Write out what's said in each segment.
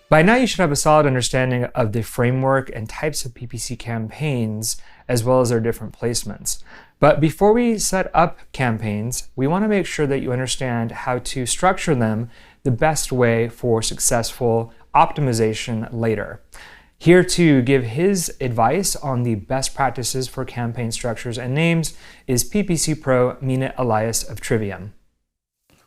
By now, you should have a solid understanding of the framework and types of PPC campaigns, as well as their different placements. But before we set up campaigns, we want to make sure that you understand how to structure them the best way for successful optimization later. Here to give his advice on the best practices for campaign structures and names is PPC Pro Mina Elias of Trivium.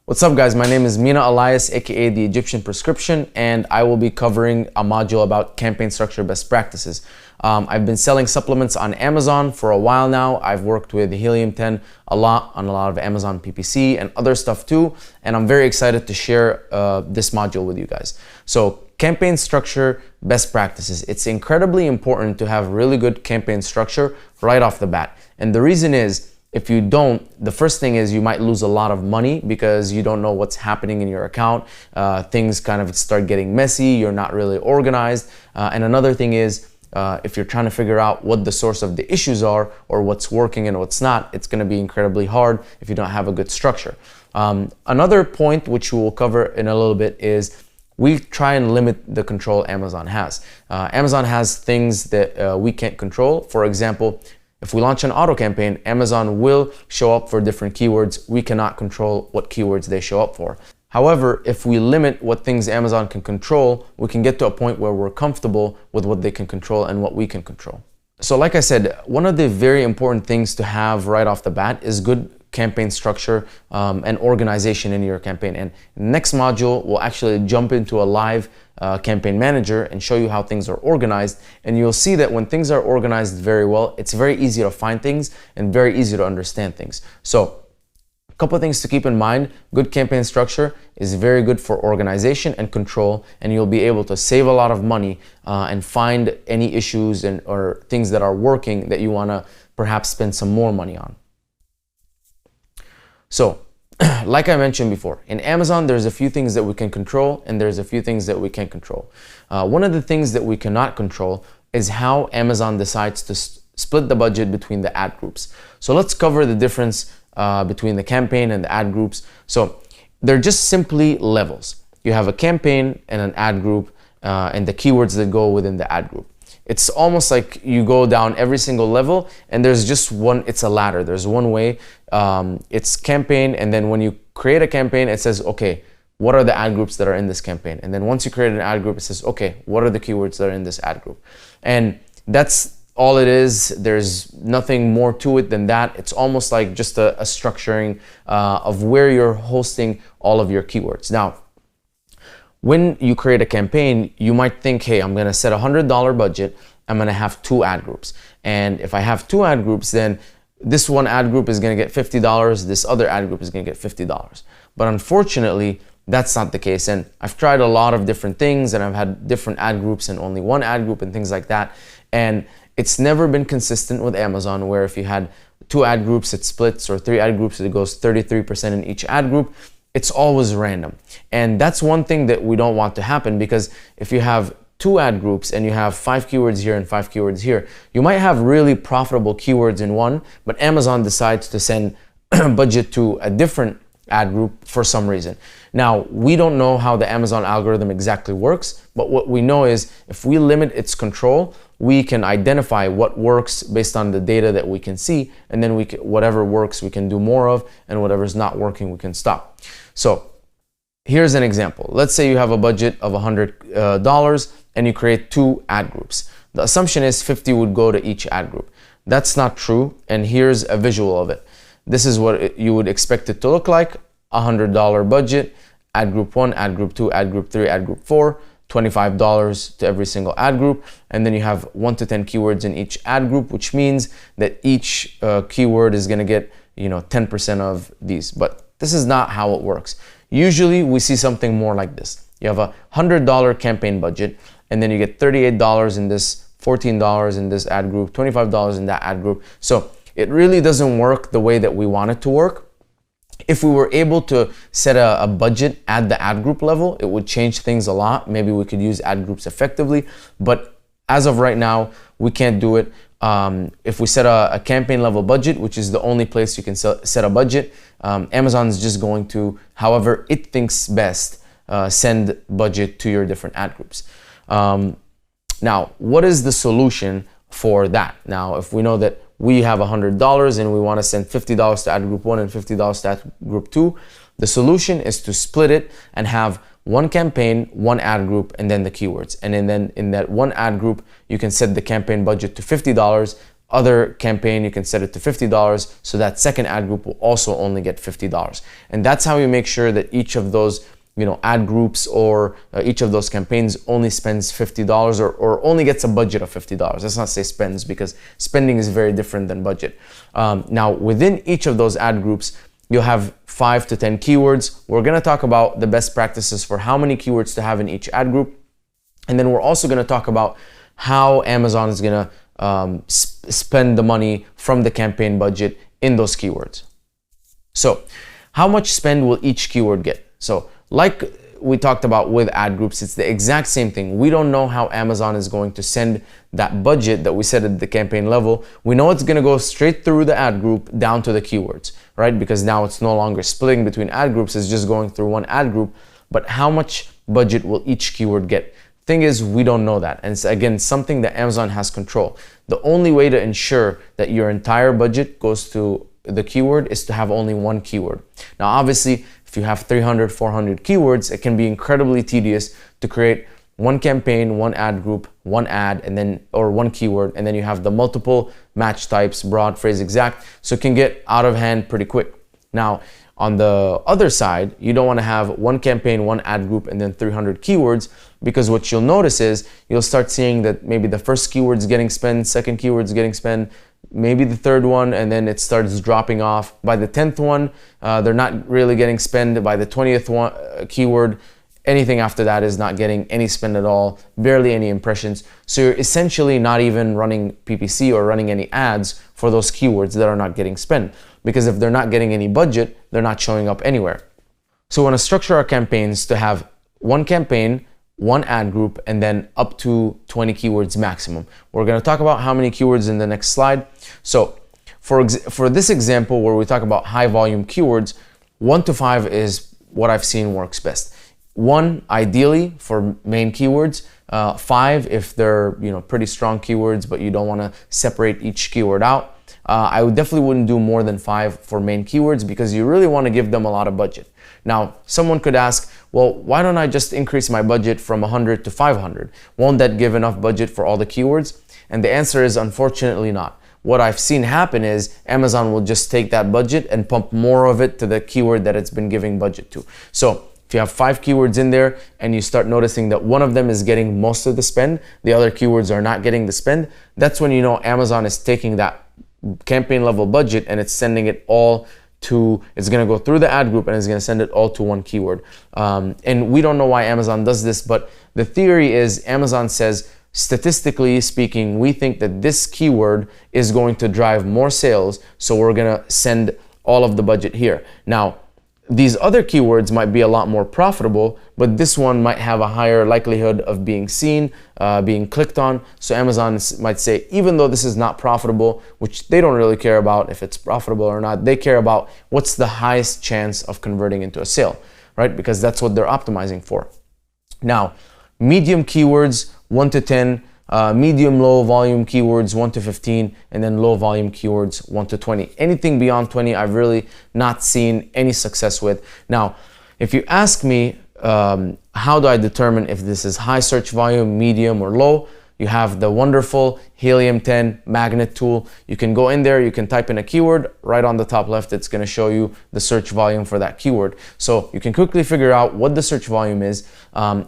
What's up guys, my name is Mina Elias, aka the Egyptian Prescription, and I will be covering a module about campaign structure best practices. I've been selling supplements on Amazon for a while now. I've worked with Helium 10 a lot on a lot of Amazon PPC and other stuff too, and I'm very excited to share this module with you guys. So campaign structure best practices. It's incredibly important to have really good campaign structure right off the bat. And the reason is, if you don't, the first thing is you might lose a lot of money because you don't know what's happening in your account. Things kind of start getting messy, you're not really organized. And another thing is, if you're trying to figure out what the source of the issues are or what's working and what's not, it's gonna be incredibly hard if you don't have a good structure. Another point which we will cover in a little bit is we try and limit the control Amazon has. Amazon has things that we can't control. For example, if we launch an auto campaign, Amazon will show up for different keywords. We cannot control what keywords they show up for. However, if we limit what things Amazon can control, we can get to a point where we're comfortable with what they can control and what we can control. So like I said, one of the very important things to have right off the bat is good campaign structure and organization in your campaign. And next module, we'll actually jump into a live campaign manager and show you how things are organized. And you'll see that when things are organized very well, it's very easy to find things and very easy to understand things. So a couple of things to keep in mind. Good campaign structure is very good for organization and control, and you'll be able to save a lot of money and find any issues or things that are working that you want to perhaps spend some more money on. So, like I mentioned before, in Amazon, there's a few things that we can control and there's a few things that we can't control. One of the things that we cannot control is how Amazon decides to split the budget between the ad groups. So let's cover the difference between the campaign and the ad groups. So they're just simply levels. You have a campaign and an ad group and the keywords that go within the ad group. It's almost like you go down every single level and there's just one, it's a ladder. There's one way, it's campaign, and then when you create a campaign, it says, okay, what are the ad groups that are in this campaign? And then once you create an ad group, it says, okay, what are the keywords that are in this ad group? And that's all it is. There's nothing more to it than that. It's almost like just a structuring of where you're hosting all of your keywords. Now, when you create a campaign, you might think, hey, I'm gonna set a $100 budget. I'm gonna have 2 ad groups. And if I have 2 ad groups, then this one ad group is gonna get $50. This other ad group is gonna get $50. But unfortunately, that's not the case. And I've tried a lot of different things and I've had different ad groups and only one ad group and things like that. And it's never been consistent with Amazon, where if you had 2 ad groups, it splits, or 3 ad groups, it goes 33% in each ad group. It's always random. And that's one thing that we don't want to happen, because if you have 2 ad groups and you have 5 keywords here and 5 keywords here, you might have really profitable keywords in one, but Amazon decides to send budget to a different ad group for some reason. Now, we don't know how the Amazon algorithm exactly works, but what we know is if we limit its control, we can identify what works based on the data that we can see, and then whatever works we can do more of, and whatever's not working we can stop. So here's an example. Let's say you have a budget of $100 and you create 2 ad groups. The assumption is 50 would go to each ad group. That's not true, and here's a visual of it. This is what you would expect it to look like. $100 budget, ad group 1, ad group 2, ad group 3, ad group 4, $25 to every single ad group, and then you have 1 to 10 keywords in each ad group, which means that each keyword is going to get 10% of these. But this is not how it works. Usually we see something more like this. You have a $100 campaign budget, and then you get $38 in this, $14 in this ad group, $25 in that ad group. So it really doesn't work the way that we want it to work. If we were able to set a budget at the ad group level, it would change things a lot. Maybe we could use ad groups effectively, but as of right now, we can't do it. If we set a campaign level budget, which is the only place you can set a budget, Amazon is just going to, however it thinks best, send budget to your different ad groups. Now, what is the solution for that? Now, if we know that we have $100 and we want to send $50 to ad group 1 and $50 to ad group 2, the solution is to split it and have one campaign, one ad group, and then the keywords. And then in that one ad group, you can set the campaign budget to $50. Other campaign, you can set it to $50. So that second ad group will also only get $50. And that's how you make sure that each of those ad groups or each of those campaigns only spends $50 or only gets a budget of $50. Let's not say spends, because spending is very different than budget. Now, within each of those ad groups, you'll have 5 to 10 keywords. We're gonna talk about the best practices for how many keywords to have in each ad group. And then we're also gonna talk about how Amazon is gonna spend the money from the campaign budget in those keywords. So, how much spend will each keyword get? So, like we talked about with ad groups, it's the exact same thing. We don't know how Amazon is going to send that budget that we set at the campaign level. We know it's gonna go straight through the ad group down to the keywords, right? Because now it's no longer splitting between ad groups, it's just going through one ad group. But how much budget will each keyword get? Thing is, we don't know that. And it's, again, something that Amazon has control. The only way to ensure that your entire budget goes to the keyword is to have only one keyword. Now, obviously, if you have 300, 400 keywords, it can be incredibly tedious to create one campaign, one ad group, one ad, and then, or one keyword, and then you have the multiple match types, broad, phrase, exact, so it can get out of hand pretty quick. Now, on the other side, you don't want to have one campaign, one ad group, and then 300 keywords, because what you'll notice is you'll start seeing that maybe the first keyword's getting spent, second keyword's getting spent, maybe the third one, and then it starts dropping off. By the 10th one, they're not really getting spent. By the 20th one, keyword, anything after that is not getting any spend at all, barely any impressions. So you're essentially not even running PPC or running any ads for those keywords that are not getting spent. Because if they're not getting any budget, they're not showing up anywhere. So we want to structure our campaigns to have one campaign, one ad group, and then up to 20 keywords maximum. We're going to talk about how many keywords in the next slide. So for this example where we talk about high volume keywords, 1 to 5 is what I've seen works best. 1 ideally for main keywords, 5 if they're pretty strong keywords but you don't want to separate each keyword out. I definitely wouldn't do more than 5 for main keywords because you really want to give them a lot of budget. Now, someone could ask, well, why don't I just increase my budget from 100 to 500? Won't that give enough budget for all the keywords? And the answer is unfortunately not. What I've seen happen is Amazon will just take that budget and pump more of it to the keyword that it's been giving budget to. So if you have 5 keywords in there and you start noticing that one of them is getting most of the spend, the other keywords are not getting the spend, that's when you know Amazon is taking that campaign level budget and it's sending it all to, it's going to go through the ad group and it's going to send it all to one keyword. And we don't know why Amazon does this, but the theory is Amazon says, statistically speaking, we think that this keyword is going to drive more sales, so we're going to send all of the budget here. Now, these other keywords might be a lot more profitable, but this one might have a higher likelihood of being seen, being clicked on. So Amazon might say, even though this is not profitable, which they don't really care about if it's profitable or not, they care about what's the highest chance of converting into a sale, right? Because that's what they're optimizing for. Now, medium keywords, 1 to 10, medium low volume keywords 1 to 15, and then low volume keywords 1 to 20. Anything beyond 20 I've really not seen any success with. Now, if you ask me how do I determine if this is high search volume, medium, or low, you have the wonderful Helium 10 magnet tool. You can go in there, you can type in a keyword, right on the top left it's going to show you the search volume for that keyword. So you can quickly figure out what the search volume is.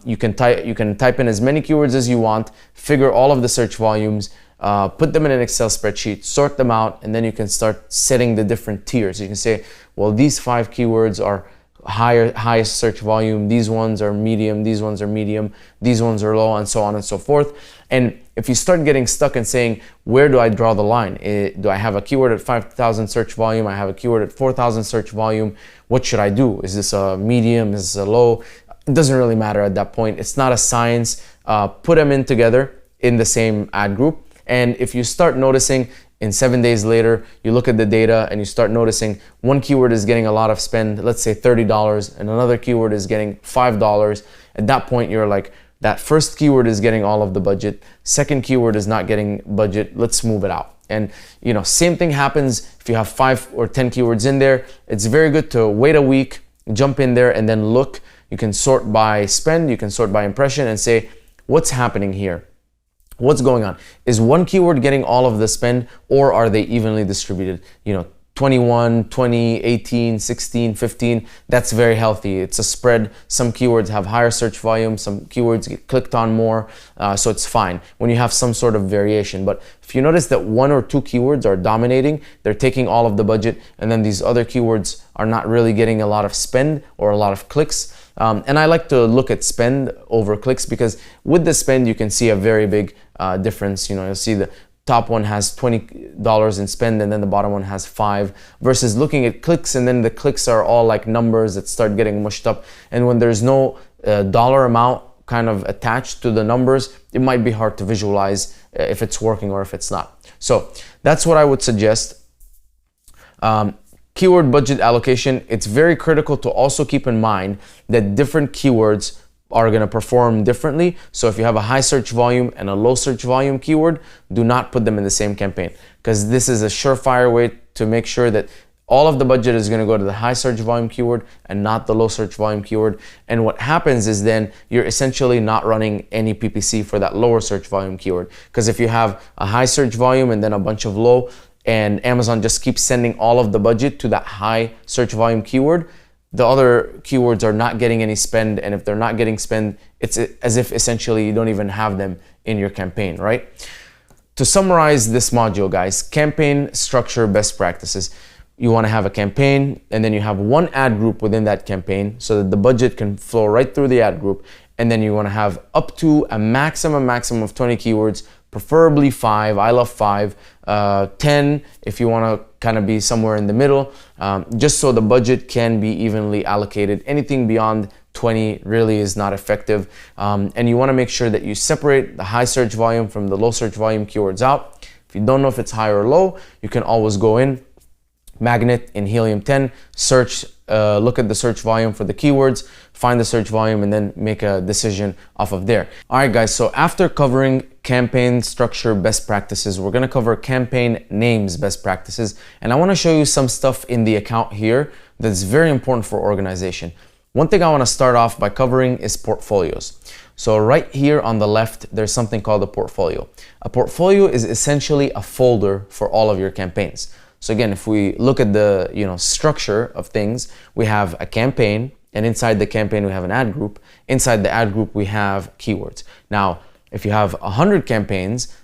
You can type in as many keywords as you want, figure all of the search volumes, put them in an Excel spreadsheet, sort them out, and then you can start setting the different tiers. You can say, well, these 5 keywords are highest search volume, these ones are medium, these ones are medium, these ones are low, and so on and so forth. And if you start getting stuck and saying, where do I draw the line? Do I have a keyword at 5,000 search volume? I have a keyword at 4,000 search volume. What should I do? Is this a medium? Is this a low? It doesn't really matter at that point. It's not a science. Put them in together in the same ad group. And if you start noticing in 7 days later, you look at the data and you start noticing one keyword is getting a lot of spend, let's say $30, and another keyword is getting $5. At that point, you're like, that first keyword is getting all of the budget, second keyword is not getting budget, let's move it out. And same thing happens if you have 5 or 10 keywords in there. It's very good to wait a week, jump in there and then look. You can sort by spend, you can sort by impression and say, what's happening here? What's going on? Is one keyword getting all of the spend, or are they evenly distributed? 21, 20, 18, 16, 15, that's very healthy. It's a spread. Some keywords have higher search volume, some keywords get clicked on more, so it's fine when you have some sort of variation. But if you notice that 1 or 2 keywords are dominating, they're taking all of the budget, and then these other keywords are not really getting a lot of spend or a lot of clicks. And I like to look at spend over clicks, because with the spend, you can see a very big difference. You'll see the top one has $20 in spend and then the bottom one has 5, versus looking at clicks and then the clicks are all like numbers that start getting mushed up. And when there's no dollar amount kind of attached to the numbers, it might be hard to visualize if it's working or if it's not. So that's what I would suggest. Keyword budget allocation, it's very critical to also keep in mind that different keywords are going to perform differently. So if you have a high search volume and a low search volume keyword, do not put them in the same campaign, because this is a surefire way to make sure that all of the budget is going to go to the high search volume keyword and not the low search volume keyword. And what happens is then you're essentially not running any PPC for that lower search volume keyword, because if you have a high search volume and then a bunch of low, and Amazon just keeps sending all of the budget to that high search volume keyword, the other keywords are not getting any spend. And if they're not getting spend, it's as if essentially you don't even have them in your campaign, right? To summarize this module, guys, campaign structure best practices. You want to have a campaign, and then you have one ad group within that campaign so that the budget can flow right through the ad group. And then you want to have up to a maximum of 20 keywords, preferably 5. I love 5. 10 if you want to kind of be somewhere in the middle, just so the budget can be evenly allocated. Anything beyond 20 really is not effective. And you want to make sure that you separate the high search volume from the low search volume keywords out. If you don't know if it's high or low, you can always go in, Magnet in Helium 10, search, look at the search volume for the keywords, find the search volume, and then make a decision off of there. All right, guys, so after covering campaign structure best practices, we're gonna cover campaign names best practices. And I wanna show you some stuff in the account here that's very important for organization. One thing I wanna start off by covering is portfolios. So right here on the left, there's something called a portfolio. A portfolio is essentially a folder for all of your campaigns. So again, if we look at the structure of things, we have a campaign, and inside the campaign we have an ad group. Inside the ad group we have keywords. Now, if you have 100 campaigns,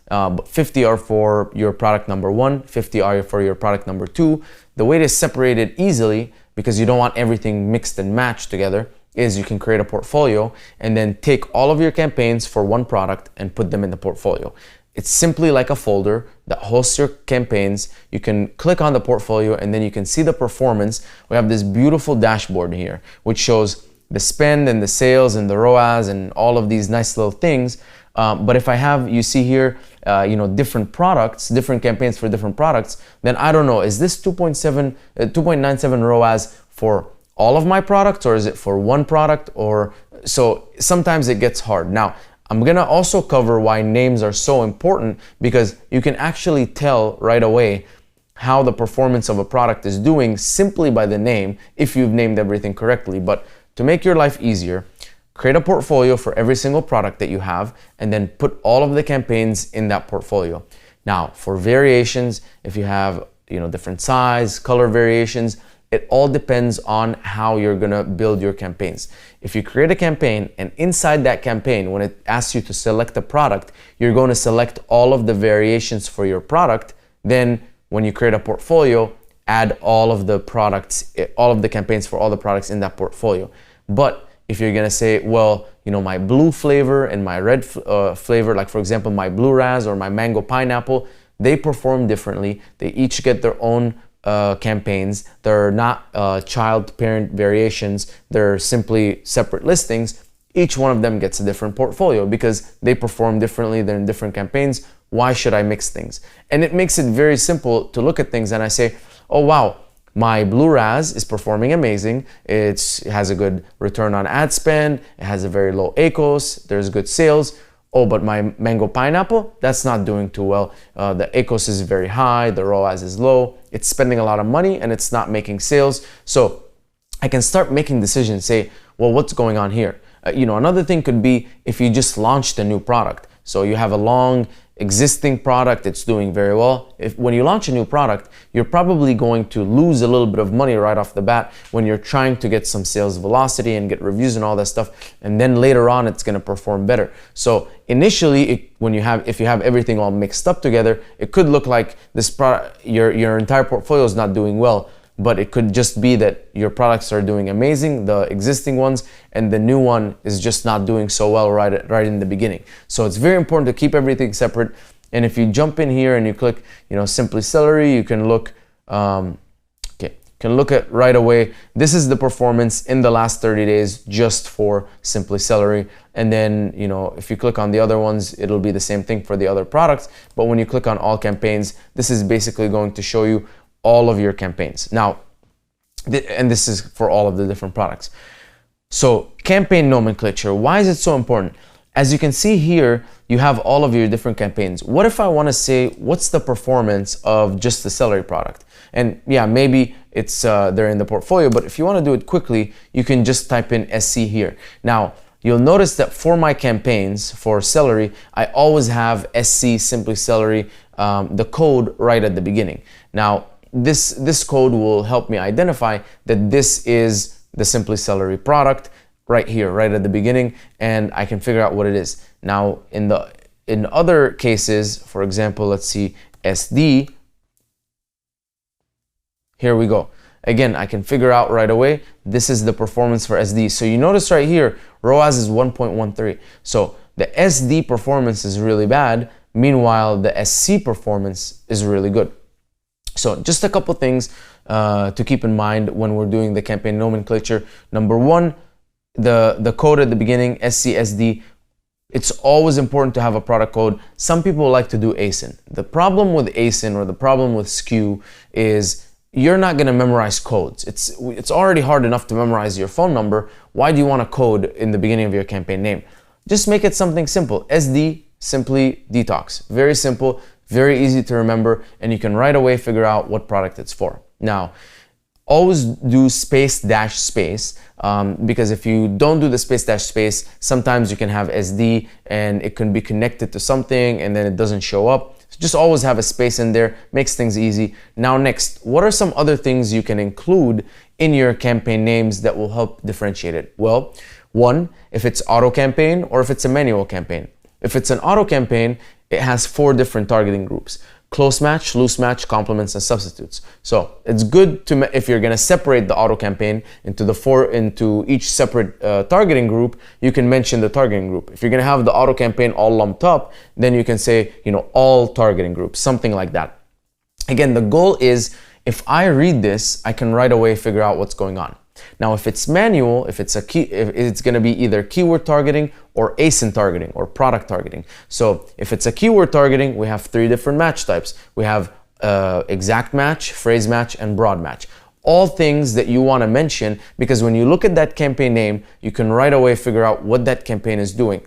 50 are for your product number 1, 50 are for your product number 2. The way to separate it easily, because you don't want everything mixed and matched together, is you can create a portfolio and then take all of your campaigns for one product and put them in the portfolio. It's simply like a folder that hosts your campaigns. You can click on the portfolio and then you can see the performance. We have this beautiful dashboard here, which shows the spend and the sales and the ROAS and all of these nice little things. But if I have, you see here, different products, different campaigns for different products, then I don't know, is this 2.97 ROAS for all of my products, or is it for one product? Or so sometimes it gets hard. Now, I'm gonna also cover why names are so important, because you can actually tell right away how the performance of a product is doing simply by the name, if you've named everything correctly. But to make your life easier, create a portfolio for every single product that you have, and then put all of the campaigns in that portfolio. Now, for variations, if you have different size, color variations, it all depends on how you're gonna build your campaigns. If you create a campaign and inside that campaign, when it asks you to select a product, you're going to select all of the variations for your product, then when you create a portfolio, add all of the products, all of the campaigns for all the products in that portfolio. But if you're gonna say, well, my blue flavor and my red flavor, like for example, my blue raz or my mango pineapple, they perform differently. They each get their own campaigns. They're not child-parent variations. They're simply separate listings. Each one of them gets a different portfolio because they perform differently. They're in different campaigns Why should I mix things? And it makes it very simple to look at things and I say, oh wow, my Blue Raz is performing amazing. It has a good return on ad spend. It has a very low ACOS. There's good sales. Oh, but my Mango Pineapple, that's not doing too well. The ACOS is very high. The ROAS is low. It's spending a lot of money and it's not making sales. So I can start making decisions, say, well, what's going on here? Another thing could be if you just launched a new product. So you have a long existing product, it's doing very well. When you launch a new product, you're probably going to lose a little bit of money right off the bat when you're trying to get some sales velocity and get reviews and all that stuff. And then later on, it's going to perform better. So initially, if you have everything all mixed up together, it could look like this product, your entire portfolio is not doing well. But it could just be that your products are doing amazing, the existing ones, and the new one is just not doing so well right in the beginning. So it's very important to keep everything separate. And if you jump in here and you click, Simply Celery, you can look, can look at right away. This is the performance in the last 30 days just for Simply Celery. And then, if you click on the other ones, it'll be the same thing for the other products. But when you click on all campaigns, this is basically going to show you all of your campaigns. Now, and this is for all of the different products. So campaign nomenclature, why is it so important? As you can see here, you have all of your different campaigns. What if I want to say, what's the performance of just the celery product? And yeah, maybe it's they're in the portfolio, but if you want to do it quickly, you can just type in SC here. Now, you'll notice that for my campaigns for celery, I always have SC Simply Celery, the code right at the beginning. Now, this code will help me identify that this is the Simply Celery product right here, right at the beginning, and I can figure out what it is. Now, in other cases, for example, let's see, SD, here we go. Again, I can figure out right away, this is the performance for SD. So you notice right here, ROAS is 1.13. So the SD performance is really bad. Meanwhile, the SC performance is really good. So just a couple things to keep in mind when we're doing the campaign nomenclature. Number one, the code at the beginning, SCSD, it's always important to have a product code. Some people like to do ASIN. The problem with ASIN or the problem with SKU is you're not going to memorize codes. It's already hard enough to memorize your phone number. Why do you want a code in the beginning of your campaign name? Just make it something simple. SD, Simply Detox. Very simple. Very easy to remember, and you can right away figure out what product it's for. Now, always do space dash space, because if you don't do the space dash space, sometimes you can have SD and it can be connected to something and then it doesn't show up. So just always have a space in there, makes things easy. Now next, what are some other things you can include in your campaign names that will help differentiate it? Well, one, if it's auto campaign or if it's a manual campaign. If it's an auto campaign, it has 4 different targeting groups: close match, loose match, complements, and substitutes. So it's good to, if you're gonna separate the auto campaign into each separate targeting group, you can mention the targeting group. If you're gonna have the auto campaign all lumped up, then you can say, all targeting groups, something like that. Again, the goal is, if I read this, I can right away figure out what's going on. Now, if it's manual, if it's going to be either keyword targeting or ASIN targeting or product targeting. So if it's a keyword targeting, we have 3 different match types. We have exact match, phrase match, and broad match. All things that you want to mention, because when you look at that campaign name, you can right away figure out what that campaign is doing.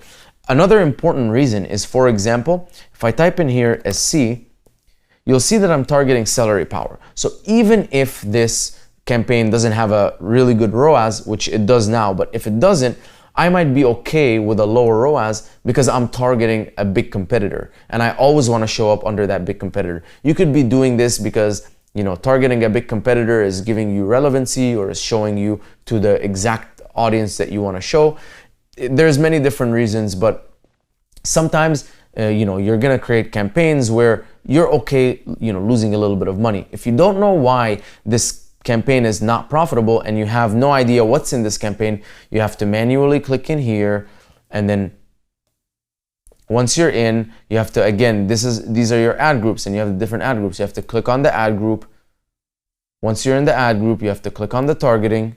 Another important reason is, for example, if I type in here SC, you'll see that I'm targeting celery power. So even if this campaign doesn't have a really good ROAS, which it does now, but if it doesn't, I might be okay with a lower ROAS because I'm targeting a big competitor and I always want to show up under that big competitor. You could be doing this because targeting a big competitor is giving you relevancy or is showing you to the exact audience that you want to show. There's many different reasons, but sometimes you're gonna create campaigns where you're okay losing a little bit of money. If you don't know why this campaign is not profitable and you have no idea what's in this campaign, you have to manually click in here, and then once you're in, you have to, again, these are your ad groups and you have the different ad groups. You have to click on the ad group. Once you're in the ad group, you have to click on the targeting,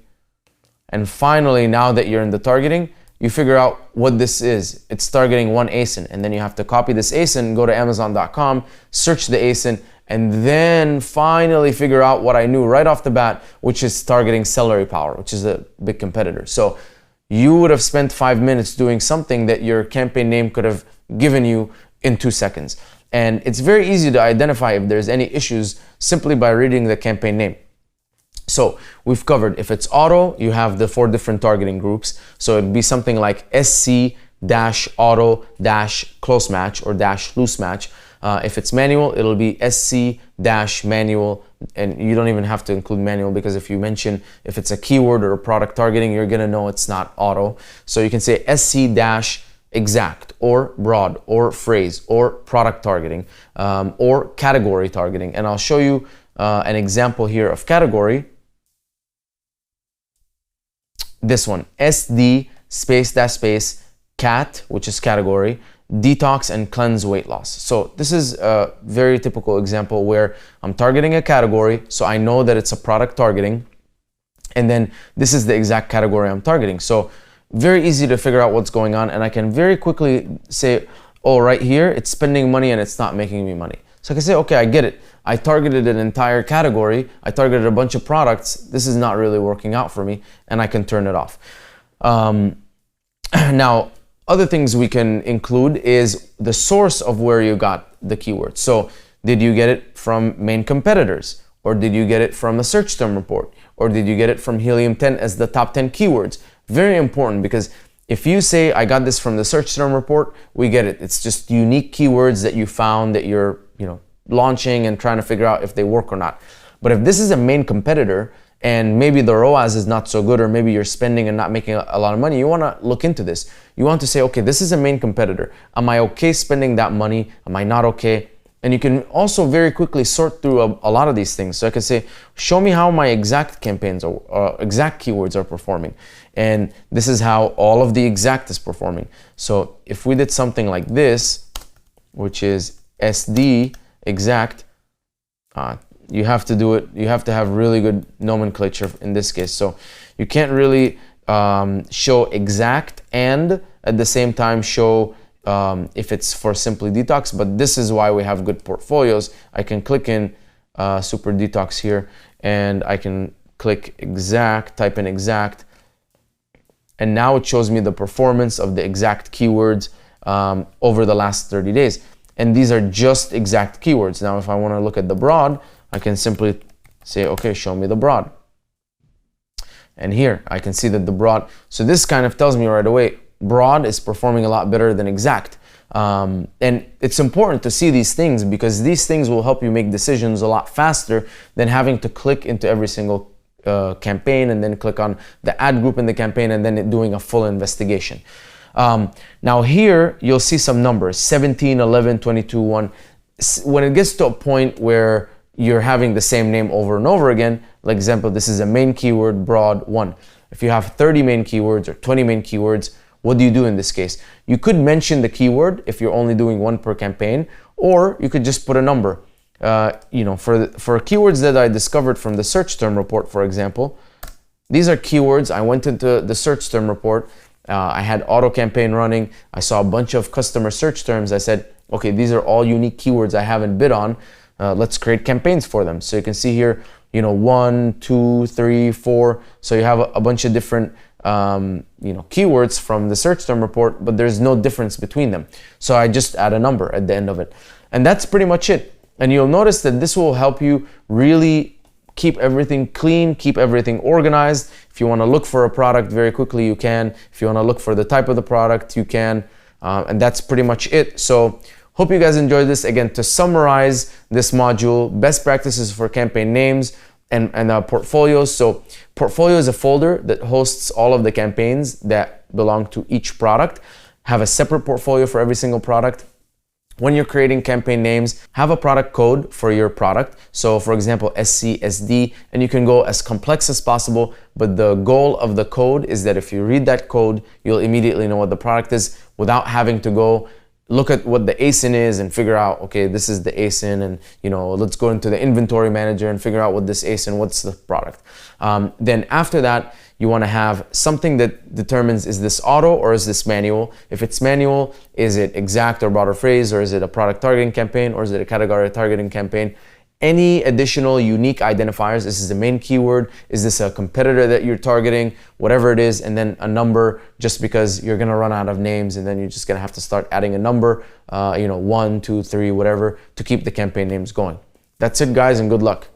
and finally, now that you're in the targeting, you figure out what this is. It's targeting one ASIN, and then you have to copy this ASIN, go to Amazon.com, search the ASIN, and then finally figure out what I knew right off the bat, which is targeting Celery Power, which is a big competitor. So you would have spent 5 minutes doing something that your campaign name could have given you in 2 seconds. And it's very easy to identify if there's any issues simply by reading the campaign name. So we've covered, if it's auto, you have the 4 different targeting groups. So it'd be something like SC-auto-close match or -loose match. If it's manual, it'll be SC-manual, and you don't even have to include manual, because if you mention if it's a keyword or a product targeting, you're gonna know it's not auto. So you can say SC-exact or broad or phrase or product targeting or category targeting. And I'll show you an example here of category. This one, SD space cat, which is category, detox and cleanse weight loss. So this is a very typical example where I'm targeting a category, so I know that it's a product targeting, and then this is the exact category I'm targeting. So very easy to figure out what's going on, and I can very quickly say, oh, right here, it's spending money and it's not making me money. So I can say, okay, I get it. I targeted an entire category. I targeted a bunch of products. This is not really working out for me, and I can turn it off. Now, other things we can include is the source of where you got the keyword. So did you get it from main competitors? Or did you get it from a search term report? Or did you get it from Helium 10 as the top 10 keywords? Very important, because if you say, I got this from the search term report, we get it. It's just unique keywords that you found that you're launching and trying to figure out if they work or not. But if this is a main competitor and maybe the ROAS is not so good, or maybe you're spending and not making a lot of money, you want to look into this. You want to say, okay, this is a main competitor. Am I okay spending that money? Am I not okay? And you can also very quickly sort through a lot of these things. So I can say, show me how my exact campaigns or exact keywords are performing. And this is how all of the exact is performing. So if we did something like this, which is SD exact, you have to do it. You have to have really good nomenclature in this case. So you can't really show exact and at the same time show if it's for Simply Detox, but this is why we have good portfolios. I can click in Super Detox here, and I can click exact, type in exact, and now it shows me the performance of the exact keywords over the last 30 days. And these are just exact keywords. Now, if I want to look at the broad, I can simply say, okay, show me the broad. And here I can see that the broad, so this kind of tells me right away, broad is performing a lot better than exact. And it's important to see these things, because these things will help you make decisions a lot faster than having to click into every single campaign and then click on the ad group in the campaign and then doing a full investigation. Now here you'll see some numbers, 17, 11, 22, 1. When it gets to a point where you're having the same name over and over again, like example, this is a main keyword, broad 1. If you have 30 main keywords or 20 main keywords, what do you do in this case? You could mention the keyword if you're only doing 1 per campaign, or you could just put a number. For keywords that I discovered from the search term report, for example, these are keywords. I went into the search term report. I had auto campaign running. I saw a bunch of customer search terms. I said, okay, these are all unique keywords I haven't bid on. Let's create campaigns for them. So you can see here, 1, 2, 3, 4. So you have a bunch of different keywords from the search term report, but there's no difference between them. So I just add a number at the end of it. And that's pretty much it. And you'll notice that this will help you really keep everything clean, keep everything organized. If you want to look for a product very quickly, you can. If you want to look for the type of the product, you can. And that's pretty much it. So hope you guys enjoyed this. Again, to summarize this module, best practices for campaign names and portfolios. So portfolio is a folder that hosts all of the campaigns that belong to each product. Have a separate portfolio for every single product. When you're creating campaign names, have a product code for your product. So for example, SC, SD, and you can go as complex as possible, but the goal of the code is that if you read that code, you'll immediately know what the product is without having to go look at what the ASIN is and figure out, okay, this is the ASIN, and let's go into the inventory manager and figure out what this ASIN, what's the product. Then after that, you want to have something that determines, is this auto or is this manual? If it's manual, is it exact or broader phrase, or is it a product targeting campaign, or is it a category targeting campaign? Any additional unique identifiers, is this the main keyword? Is this a competitor that you're targeting? Whatever it is, and then a number, just because you're gonna run out of names and then you're just gonna have to start adding a number, 1, 2, 3, whatever, to keep the campaign names going. That's it, guys, and good luck.